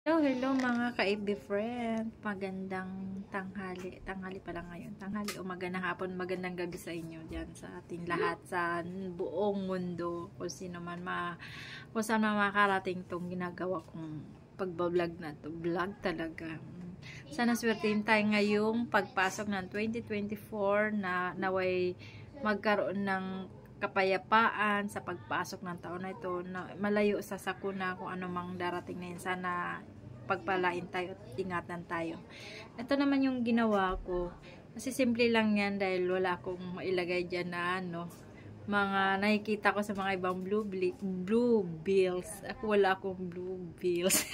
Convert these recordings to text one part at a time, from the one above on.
Hello, hello mga ka-FB friend. Magandang tanghali. Tanghali pa lang ngayon. Tanghali o magandang hapon, magandang gabi sa inyo dyan sa ating lahat sa buong mundo. Kung saan makakarating tong ginagawa kong pagbablog na to. Vlog talaga. Sana swertein tayo ngayong pagpasok ng 2024 na naway magkaroon ng kapayapaan sa pagpasok ng taon na ito, na malayo sa sakuna kung ano mang darating na yun. Sana pagpalain tayo at ingatan tayo. Ito naman yung ginawa ko. Kasi simple lang yan dahil wala akong mailagay dyan na mga nakikita ko sa mga ibang blue bills. Ako wala akong blue bills.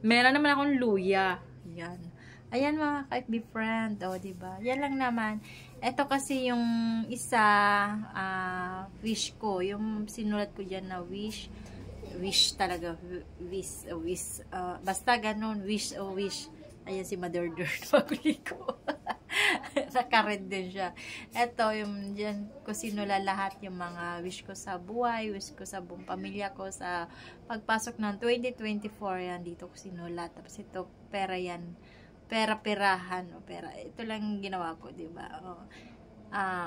Meron naman akong luya. Yan. Ayan mga ka-FB friend. O, diba? Yan lang naman. Ito kasi yung isa wish ko. Yung sinulat ko dyan na wish talaga. Wish. Basta ganun. Wish. Ayan si Mother Dirt. Paguli ko. Naka-red din siya. Ito yung dyan ko sinula lahat yung mga wish ko sa buhay, wish ko sa buong pamilya ko sa pagpasok ng 2024. Yan dito ko sinula. Tapos ito pera yan. Pera-perahan. Pera. Ito lang ginawa ko, diba?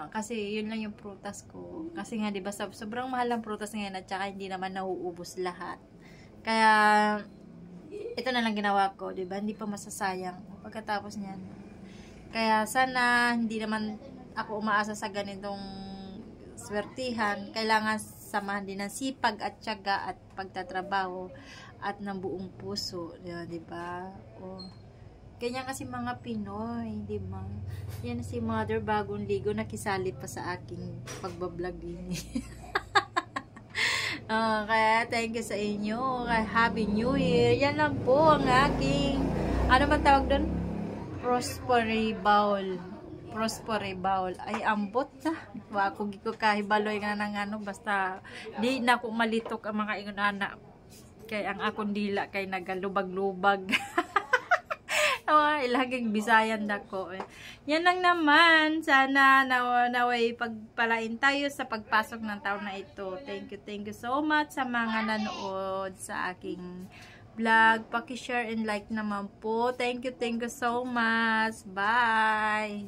Kasi yun lang yung prutas ko. Kasi nga, diba, sobrang mahal ang prutas ngayon at saka hindi naman nauubos lahat. Kaya, ito na lang ginawa ko, diba? Hindi pa masasayang. Pagkatapos niyan. Kaya, sana hindi naman ako umaasa sa ganitong swertihan. Kailangan samahan din ng sipag at tiyaga at pagtatrabaho at ng buong puso. Diba? Ganyan kasi mga Pinoy, di ba? Yan si Mother bagong ligo, nakisali pa sa aking pagbablog din. Kaya thank you sa inyo. Happy New Year. Yan lang po ang aking, ano man tawag doon? Prosperity Bowl. Ay, ambot na. Ako giko kahibaloy nga ng basta di na ko malitok ang mga ingon anak. Kay ang akong dila kay nagalubag-lubag. Ilaging Bisayan dako. Yan lang naman. Sana naway pagpalain tayo sa pagpasok ng taon na ito. Thank you so much sa mga nanood sa aking vlog. Paki-share and like naman po. Thank you so much. Bye!